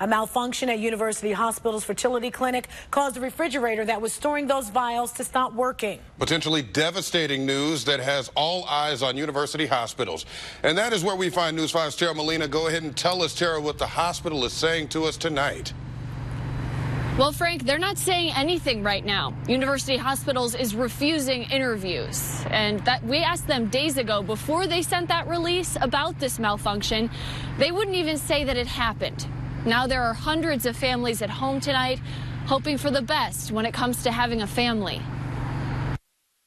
A malfunction at University Hospital's fertility clinic caused the refrigerator that was storing those vials to stop working. Potentially devastating news that has all eyes on university hospitals. And that is where we find News 5's Tara Molina. Go ahead and tell us, Tara, what the hospital is saying to us tonight. Well, Frank, they're not saying anything right now. University Hospitals is refusing interviews. And that we asked them days ago, before they sent that release about this malfunction, they wouldn't even say that it happened. Now there are hundreds of families at home tonight, hoping for the best when it comes to having a family.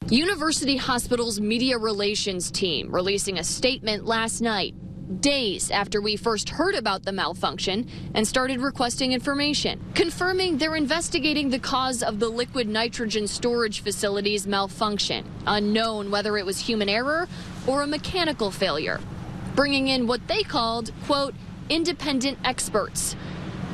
University Hospital's media relations team releasing a statement last night, days after we first heard about the malfunction and started requesting information, confirming they're investigating the cause of the liquid nitrogen storage facility's malfunction, unknown whether it was human error or a mechanical failure, bringing in what they called, quote, independent experts.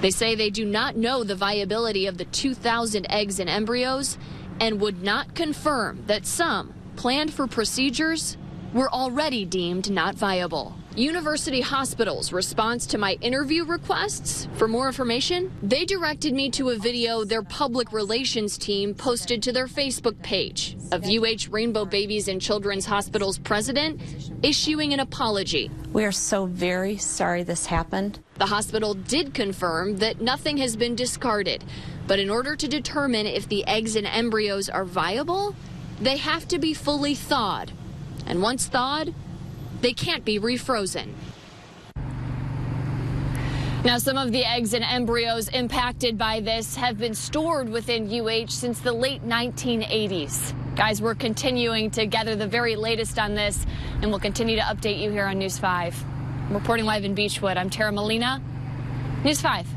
They say they do not know the viability of the 2,000 eggs and embryos and would not confirm that some planned for procedures were already deemed not viable. University Hospital's response to my interview requests for more information, they directed me to a video their public relations team posted to their Facebook page of Rainbow Babies and Children's Hospital's president issuing an apology. We are so very sorry this happened. The hospital did confirm that nothing has been discarded, but in order to determine if the eggs and embryos are viable, they have to be fully thawed. And once thawed, they can't be refrozen. Now, some of the eggs and embryos impacted by this have been stored within UH since the late 1980s. Guys, we're continuing to gather the very latest on this, and we'll continue to update you here on News 5. Reporting live in Beechwood, I'm Tara Molina, News 5.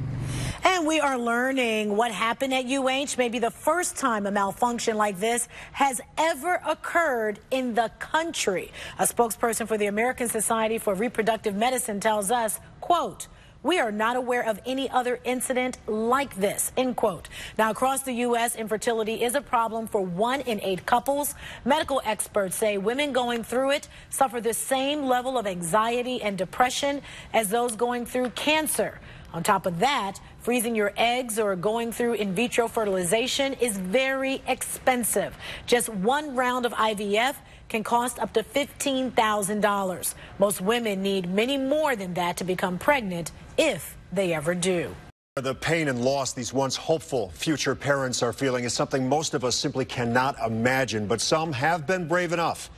And we are learning what happened at UH, maybe the first time a malfunction like this has ever occurred in the country. A spokesperson for the American Society for Reproductive Medicine tells us, quote, "We are not aware of any other incident like this," end quote. Now, across the U.S., infertility is a problem for 1 in 8 couples. Medical experts say women going through it suffer the same level of anxiety and depression as those going through cancer. On top of that, freezing your eggs or going through in vitro fertilization is very expensive. Just one round of IVF can cost up to $15,000. Most women need many more than that to become pregnant, if they ever do. The pain and loss these once hopeful future parents are feeling is something most of us simply cannot imagine, but some have been brave enough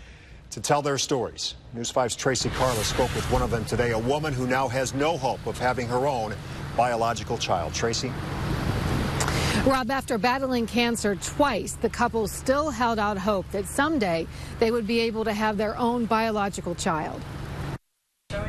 to tell their stories. News 5's Tracy Carla spoke with one of them today, a woman who now has no hope of having her own biological child. Tracy? Rob, after battling cancer twice, the couple still held out hope that someday they would be able to have their own biological child.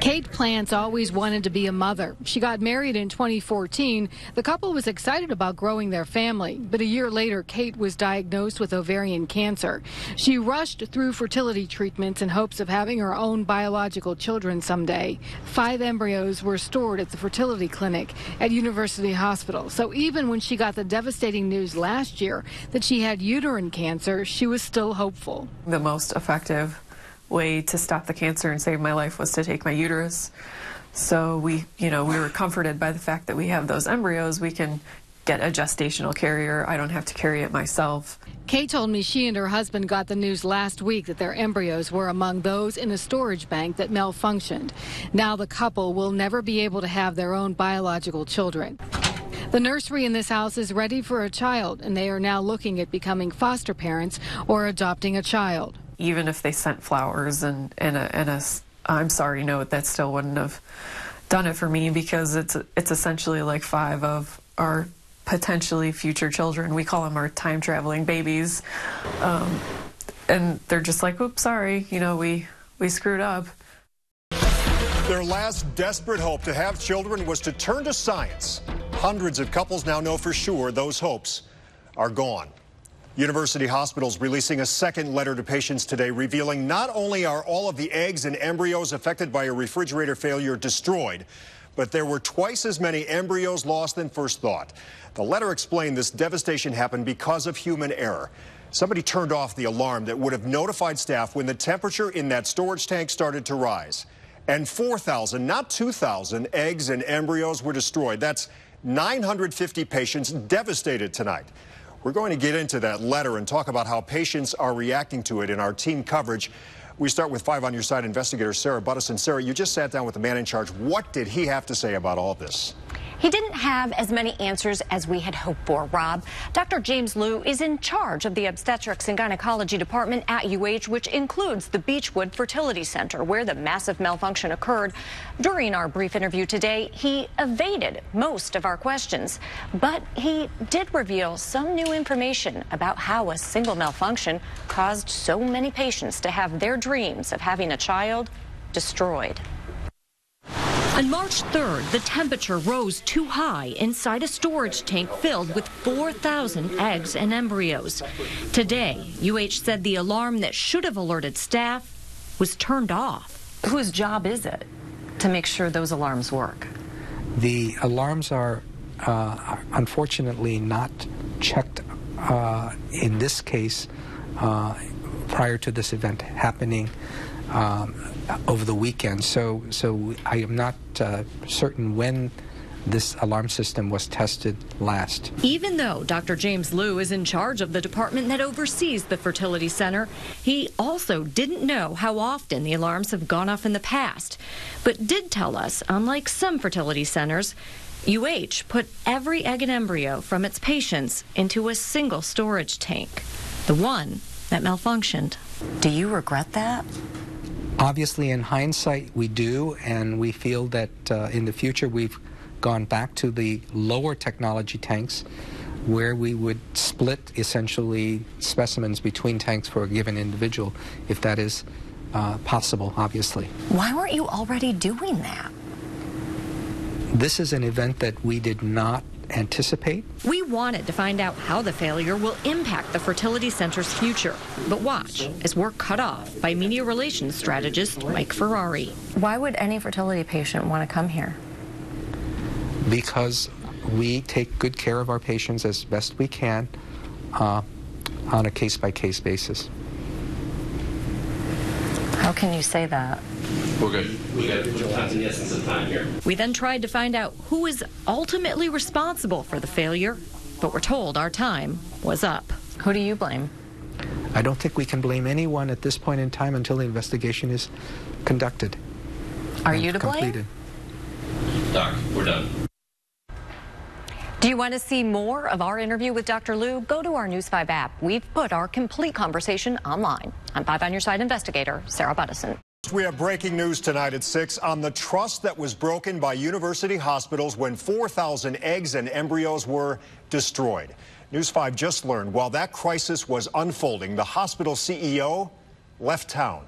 Kate Plants always wanted to be a mother. She got married in 2014. The couple was excited about growing their family, but a year later, Kate was diagnosed with ovarian cancer. She rushed through fertility treatments in hopes of having her own biological children someday. 5 embryos were stored at the fertility clinic at University Hospital. So even when she got the devastating news last year that she had uterine cancer, she was still hopeful. The most effective way to stop the cancer and save my life was to take my uterus. So we were comforted by the fact that we have those embryos. We can get a gestational carrier. I don't have to carry it myself. Kate told me she and her husband got the news last week that their embryos were among those in a storage bank that malfunctioned. Now the couple will never be able to have their own biological children. The nursery in this house is ready for a child, and they are now looking at becoming foster parents or adopting a child. Even if they sent flowers and a I'm sorry note, that still wouldn't have done it for me, because it's essentially like 5 of our potentially future children. We call them our time-traveling babies. And they're just like, oops, sorry, we screwed up. Their last desperate hope to have children was to turn to science. Hundreds of couples now know for sure those hopes are gone. University Hospitals releasing a second letter to patients today, revealing not only are all of the eggs and embryos affected by a refrigerator failure destroyed, but there were twice as many embryos lost than first thought. The letter explained this devastation happened because of human error. Somebody turned off the alarm that would have notified staff when the temperature in that storage tank started to rise. and 4,000, not 2,000, eggs and embryos were destroyed. That's 950 patients devastated tonight. We're going to get into that letter and talk about how patients are reacting to it in our team coverage. We start with 5 on Your Side investigator Sarah Buttison. Sarah, you just sat down with the man in charge. What did he have to say about all of this? He didn't have as many answers as we had hoped for, Rob. Dr. James Liu is in charge of the obstetrics and gynecology department at UH, which includes the Beechwood Fertility Center, where the massive malfunction occurred. During our brief interview today, he evaded most of our questions, but he did reveal some new information about how a single malfunction caused so many patients to have their dreams of having a child destroyed. On March 3rd, the temperature rose too high inside a storage tank filled with 4,000 eggs and embryos. Today, UH said the alarm that should have alerted staff was turned off. Whose job is it to make sure those alarms work? The alarms are unfortunately not checked in this case prior to this event happening over the weekend, so I am not certain when this alarm system was tested last. Even though Dr. James Liu is in charge of the department that oversees the fertility center, he also didn't know how often the alarms have gone off in the past, but did tell us, unlike some fertility centers, UH put every egg and embryo from its patients into a single storage tank, the one that malfunctioned. Do you regret that? Obviously, in hindsight, we do, and we feel that in the future we've gone back to the lower technology tanks where we would split essentially specimens between tanks for a given individual, if that is possible, obviously. Why weren't you already doing that? This is an event that we did not anticipate. We wanted to find out how the failure will impact the fertility center's future. But watch as we're cut off by media relations strategist Mike Ferrari. Why would any fertility patient want to come here? Because we take good care of our patients as best we can on a case-by-case basis. How can you say that? We're good. We got the essence of time here. We then tried to find out who is ultimately responsible for the failure, but we're told our time was up. Who do you blame? I don't think we can blame anyone at this point in time until the investigation is conducted. Are you to blame? Doc, we're done. Do you want to see more of our interview with Dr. Liu? Go to our News 5 app. We've put our complete conversation online. I'm 5 on Your Side investigator Sarah Buttison. We have breaking news tonight at 6 on the trust that was broken by university hospitals when 4,000 eggs and embryos were destroyed. News 5 just learned while that crisis was unfolding, the hospital CEO left town.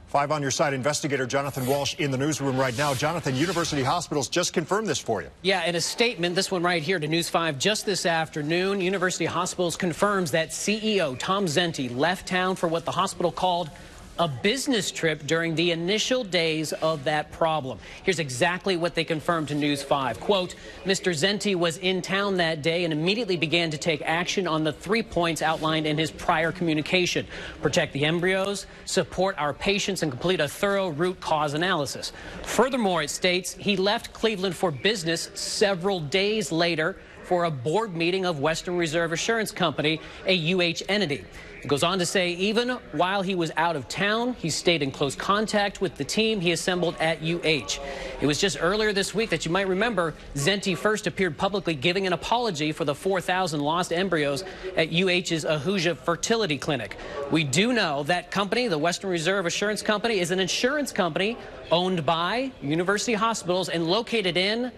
5 on Your Side investigator Jonathan Walsh in the newsroom right now. Jonathan, university hospitals just confirmed this for you. Yeah, in a statement, this one right here to News 5 just this afternoon, University Hospitals confirms that CEO Tom Zenti left town for what the hospital called a business trip during the initial days of that problem. Here's exactly what they confirmed to News 5. Quote, Mr. Zenti was in town that day and immediately began to take action on the 3 points outlined in his prior communication. Protect the embryos, support our patients, and complete a thorough root cause analysis. Furthermore, it states he left Cleveland for business several days later for a board meeting of Western Reserve Assurance Company, a UH entity. It goes on to say even while he was out of town, he stayed in close contact with the team he assembled at UH. It was just earlier this week that you might remember Zenti first appeared publicly giving an apology for the 4,000 lost embryos at UH's Ahuja Fertility Clinic. We do know that company, the Western Reserve Assurance Company, is an insurance company owned by University Hospitals and located in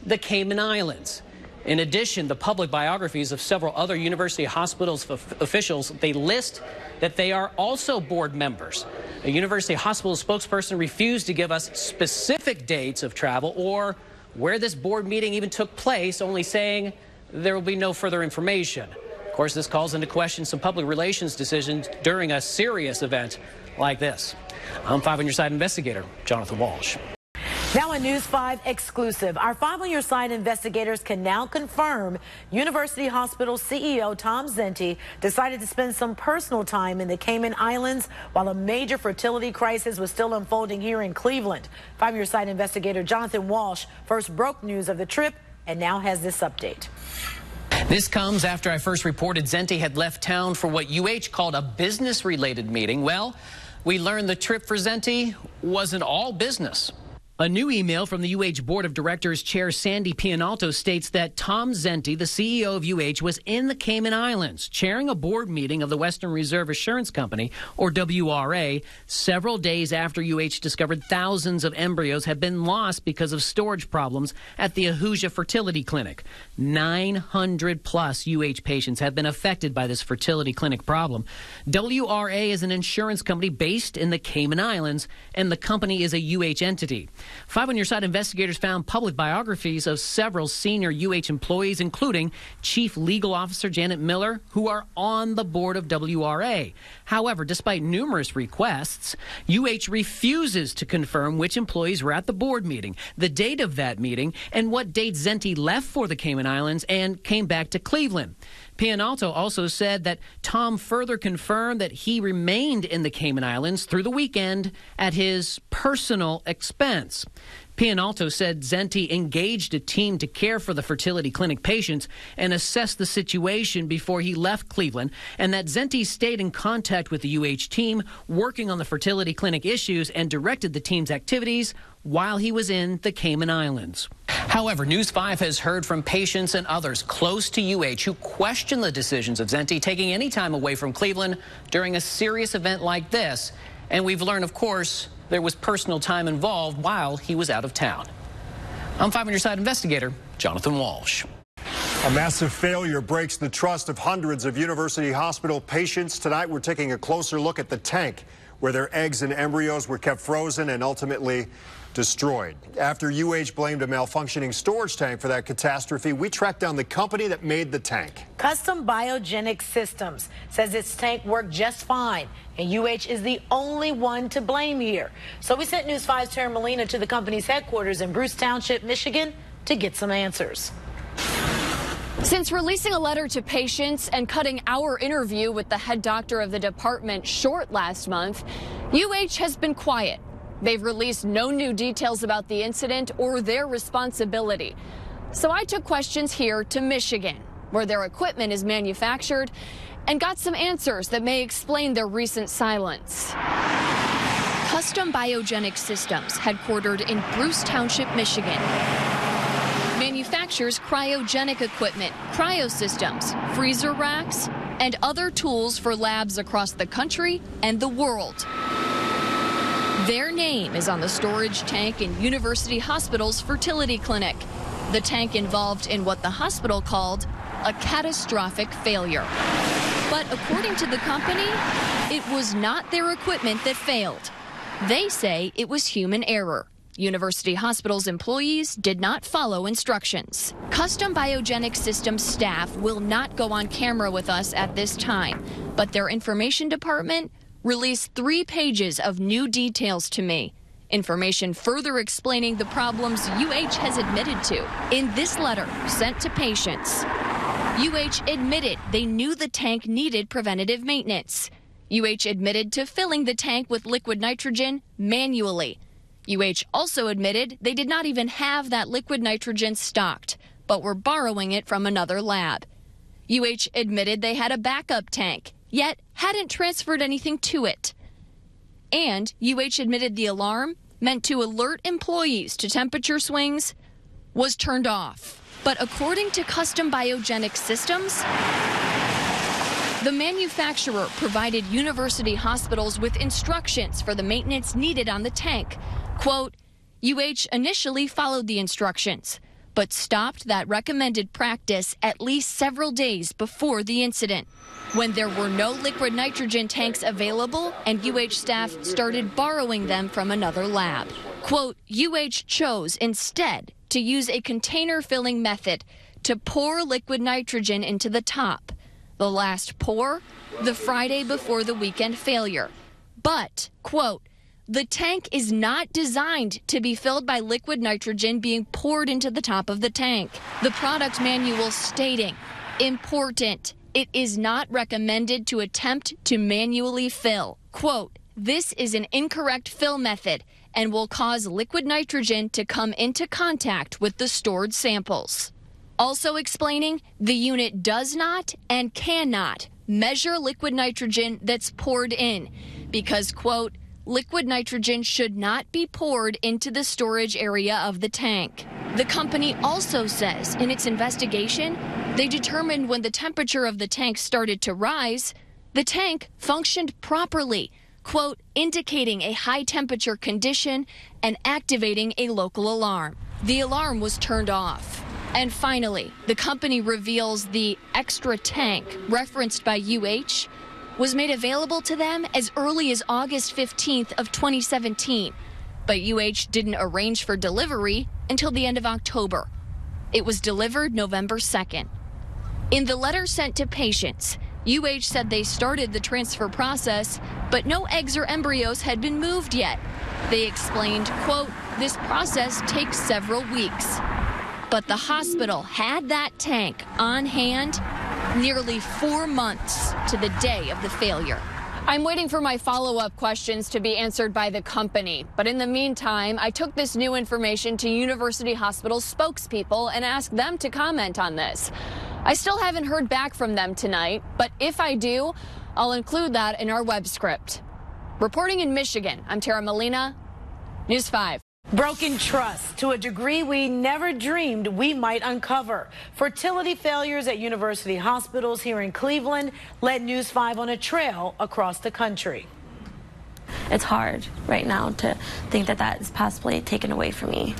the Cayman Islands. In addition, the public biographies of several other university hospitals officials, they list that they are also board members. A university hospital spokesperson refused to give us specific dates of travel or where this board meeting even took place, only saying there will be no further information. Of course, this calls into question some public relations decisions during a serious event like this. I'm 5 on Your Side investigator Jonathan Walsh. Now a News 5 exclusive. Our 5 on Your Side investigators can now confirm University Hospital CEO Tom Zenti decided to spend some personal time in the Cayman Islands while a major fertility crisis was still unfolding here in Cleveland. 5 on Your Side investigator Jonathan Walsh first broke news of the trip and now has this update. This comes after I first reported Zenti had left town for what UH called a business-related meeting. Well, we learned the trip for Zenti wasn't all business. A new email from the UH Board of Directors Chair Sandy Pianalto states that Tom Zenti, the CEO of UH, was in the Cayman Islands chairing a board meeting of the Western Reserve Assurance Company, or WRA, several days after UH discovered thousands of embryos had been lost because of storage problems at the Ahuja Fertility Clinic. 900-plus UH patients have been affected by this fertility clinic problem. WRA is an insurance company based in the Cayman Islands, and the company is a UH entity. 5 on Your Side investigators found public biographies of several senior UH employees, including Chief Legal Officer Janet Miller, who are on the board of WRA. However, despite numerous requests, UH refuses to confirm which employees were at the board meeting, the date of that meeting, and what date Zenti left for the Cayman Islands and came back to Cleveland. Pianalto also said that Tom further confirmed that he remained in the Cayman Islands through the weekend at his personal expense. Pianalto said Zenti engaged a team to care for the fertility clinic patients and assess the situation before he left Cleveland, and that Zenti stayed in contact with the UH team, working on the fertility clinic issues, and directed the team's activities while he was in the Cayman Islands. However, News 5 has heard from patients and others close to UH who question the decisions of Zenti taking any time away from Cleveland during a serious event like this. And we've learned, of course, there was personal time involved while he was out of town. I'm 5 on Your Side investigator Jonathan Walsh. A massive failure breaks the trust of hundreds of University Hospital patients. Tonight, we're taking a closer look at the tank where their eggs and embryos were kept frozen and ultimately destroyed. After UH blamed a malfunctioning storage tank for that catastrophe, we tracked down the company that made the tank. Custom Biogenic Systems says its tank worked just fine, and UH is the only one to blame here. So we sent News 5's Tara Molina to the company's headquarters in Bruce Township, Michigan, to get some answers. Since releasing a letter to patients and cutting our interview with the head doctor of the department short last month, UH has been quiet. They've released no new details about the incident or their responsibility. So I took questions here to Michigan, where their equipment is manufactured, and got some answers that may explain their recent silence. Custom Biogenic Systems, headquartered in Bruce Township, Michigan, manufactures cryogenic equipment, cryosystems, freezer racks, and other tools for labs across the country and the world. Their name is on the storage tank in University Hospital's fertility clinic. The tank involved in what the hospital called a catastrophic failure. But according to the company, it was not their equipment that failed. They say it was human error. University Hospital's employees did not follow instructions. Custom Biogenic Systems staff will not go on camera with us at this time, but their information department released 3 pages of new details to me. Information further explaining the problems UH has admitted to. In this letter sent to patients, UH admitted they knew the tank needed preventative maintenance. UH admitted to filling the tank with liquid nitrogen manually. UH also admitted they did not even have that liquid nitrogen stocked, but were borrowing it from another lab. UH admitted they had a backup tank, yet hadn't transferred anything to it. And UH admitted the alarm, meant to alert employees to temperature swings, was turned off. But according to Custom Biogenic Systems, the manufacturer provided university hospitals with instructions for the maintenance needed on the tank. Quote, UH initially followed the instructions, but stopped that recommended practice at least several days before the incident, when there were no liquid nitrogen tanks available and UH staff started borrowing them from another lab. Quote, UH chose instead to use a container filling method to pour liquid nitrogen into the top. The last pour, the Friday before the weekend failure. But, quote, the tank is not designed to be filled by liquid nitrogen being poured into the top of the tank. The product manual stating, important, it is not recommended to attempt to manually fill. Quote, this is an incorrect fill method and will cause liquid nitrogen to come into contact with the stored samples. Also explaining, the unit does not and cannot measure liquid nitrogen that's poured in because, quote, liquid nitrogen should not be poured into the storage area of the tank. The company also says in its investigation, they determined when the temperature of the tank started to rise, the tank functioned properly, quote, indicating a high temperature condition and activating a local alarm. The alarm was turned off. And finally, the company reveals the extra tank referenced by UH was made available to them as early as August 15th of 2017. But UH didn't arrange for delivery until the end of October. It was delivered November 2nd. In the letter sent to patients, UH said they started the transfer process, but no eggs or embryos had been moved yet. They explained, quote, this process takes several weeks. But the hospital had that tank on hand nearly 4 months to the day of the failure. I'm waiting for my follow-up questions to be answered by the company. But in the meantime, I took this new information to University Hospital spokespeople and asked them to comment on this. I still haven't heard back from them tonight, but if I do, I'll include that in our web script. Reporting in Michigan, I'm Tara Molina, News 5. Broken trust to a degree we never dreamed we might uncover. Fertility failures at university hospitals here in Cleveland led News 5 on a trail across the country. It's hard right now to think that that is possibly taken away from me.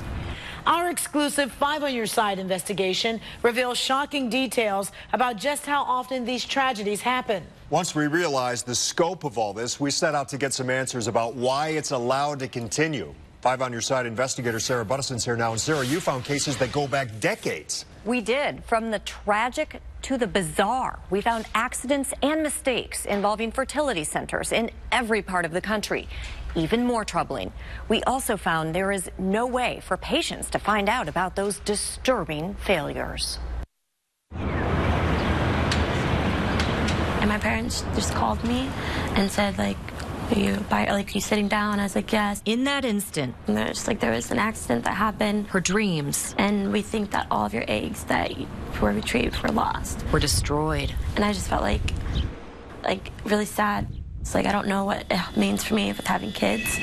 Our exclusive 5 on Your Side investigation reveals shocking details about just how often these tragedies happen. Once we realized the scope of all this, we set out to get some answers about why it's allowed to continue. 5 on Your Side investigator Sarah Bunnison's here now. And Sarah, you found cases that go back decades. We did. From the tragic to the bizarre, we found accidents and mistakes involving fertility centers in every part of the country. Even more troubling, we also found there is no way for patients to find out about those disturbing failures. And my parents just called me and said, like, are you sitting down? I was like, yes. In that instant, and there was an accident that happened. Her dreams. And we think that all of your eggs that were retrieved were lost. Were destroyed. And I just felt like really sad. It's like I don't know what it means for me with having kids.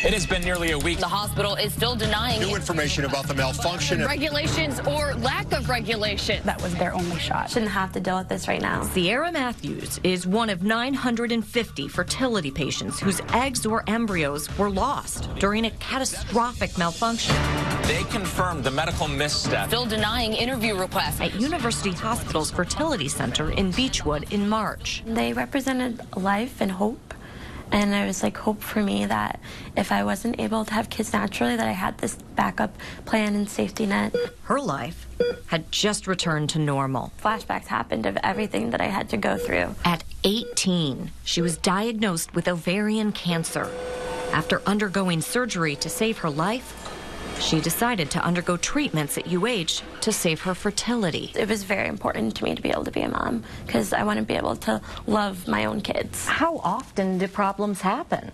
It has been nearly a week. The hospital is still denying new information about the malfunction. Regulations or lack of regulation. That was their only shot. Shouldn't have to deal with this right now. Sierra Matthews is one of 950 fertility patients whose eggs or embryos were lost during a catastrophic malfunction. They confirmed the medical misstep. Still denying interview requests at University Hospital's Fertility Center in Beechwood in March. They represented life and hope. And there was hope for me that if I wasn't able to have kids naturally, that I had this backup plan and safety net. Her life had just returned to normal. Flashbacks happened of everything that I had to go through. At 18, she was diagnosed with ovarian cancer. After undergoing surgery to save her life, she decided to undergo treatments at UH to save her fertility. It was very important to me to be able to be a mom because I want to be able to love my own kids. How often do problems happen?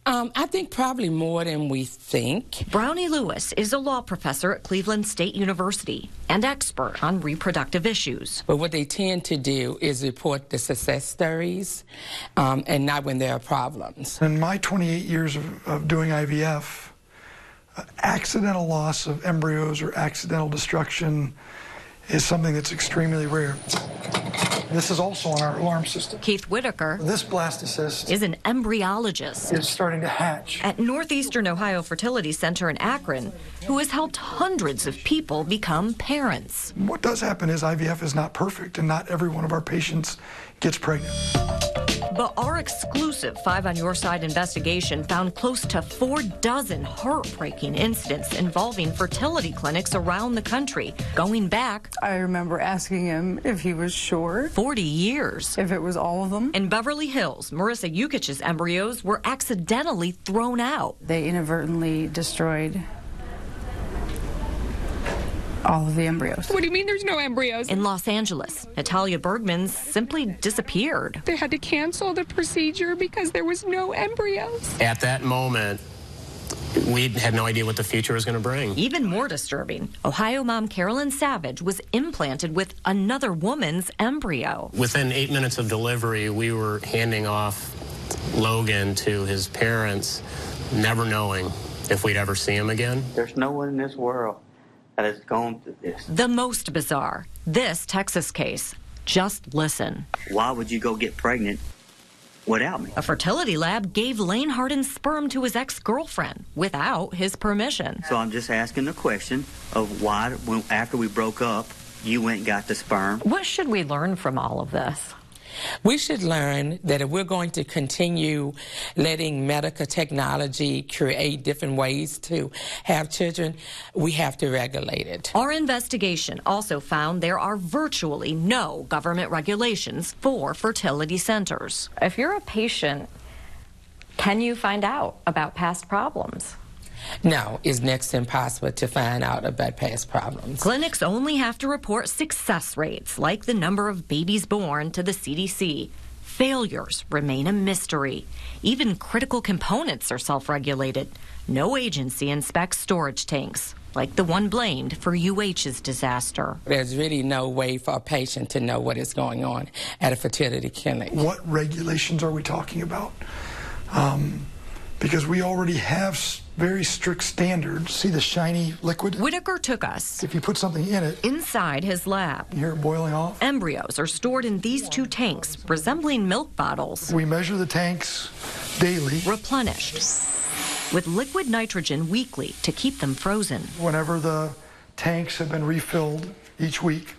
I think probably more than we think. Brownie Lewis is a law professor at Cleveland State University and expert on reproductive issues. But what they tend to do is report the success stories and not when there are problems. In my 28 years of doing IVF, accidental loss of embryos or accidental destruction is something that's extremely rare. This is also on our alarm system. Keith Whitaker, this blastocyst, is an embryologist. It's starting to hatch. At Northeastern Ohio Fertility Center in Akron, who has helped hundreds of people become parents. What does happen is IVF is not perfect, and not every one of our patients gets pregnant. But our exclusive 5 on Your Side investigation found close to 24 heartbreaking incidents involving fertility clinics around the country, going back, I remember asking him if he was sure. 40 years. If it was all of them. In Beverly Hills, Marissa Yukich's embryos were accidentally thrown out. They inadvertently destroyed all of the embryos. What do you mean there's no embryos? In Los Angeles, Natalia Bergman's simply disappeared. They had to cancel the procedure because there was no embryos. At that moment, we had no idea what the future was going to bring. Even more disturbing, Ohio mom Carolyn Savage was implanted with another woman's embryo. Within 8 minutes of delivery, we were handing off Logan to his parents, never knowing if we'd ever see him again. There's no one in this world that has gone through this. The most bizarre, this Texas case. Just listen. Why would you go get pregnant without me? A fertility lab gave Lane Hardin's sperm to his ex-girlfriend without his permission. So I'm just asking the question of why, after we broke up, you went and got the sperm. What should we learn from all of this? We should learn that if we're going to continue letting medical technology create different ways to have children, we have to regulate it. Our investigation also found there are virtually no government regulations for fertility centers. If you're a patient, can you find out about past problems? No, it's next to impossible to find out about past problems. Clinics only have to report success rates, like the number of babies born, to the CDC. Failures remain a mystery. Even critical components are self-regulated. No agency inspects storage tanks, like the one blamed for UH's disaster. There's really no way for a patient to know what is going on at a fertility clinic. What regulations are we talking about? Because we already have very strict standards. See the shiny liquid? Whitaker took us. If you put something in it, inside his lab. You hear it boiling off? Embryos are stored in these 2 tanks, resembling milk bottles. We measure the tanks daily. Replenished with liquid nitrogen weekly to keep them frozen. Whenever the tanks have been refilled each week,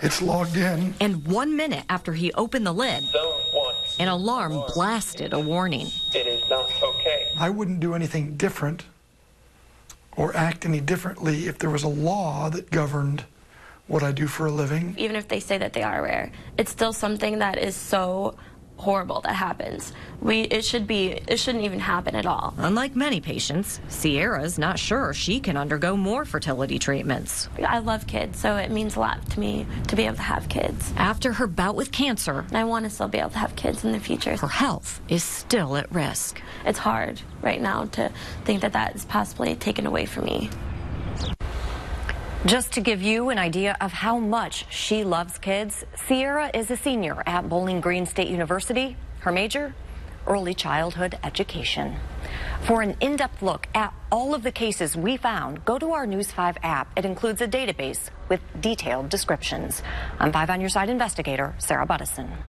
it's logged in. And 1 minute after he opened the lid, an alarm blasted a warning. It is not okay. I wouldn't do anything different or act any differently if there was a law that governed what I do for a living. Even if they say that they are rare, it's still something that is so horrible that happens. It shouldn't even happen at all. Unlike many patients, Sierra's not sure she can undergo more fertility treatments. I love kids, so it means a lot to me to be able to have kids. After her bout with cancer, I want to still be able to have kids in the future. Her health is still at risk. It's hard right now to think that that is possibly taken away from me. Just to give you an idea of how much she loves kids, Sierra is a senior at Bowling Green State University. Her major, early childhood education. For an in-depth look at all of the cases we found, go to our News 5 app. It includes a database with detailed descriptions. I'm 5 on Your Side investigator Sarah Buttison.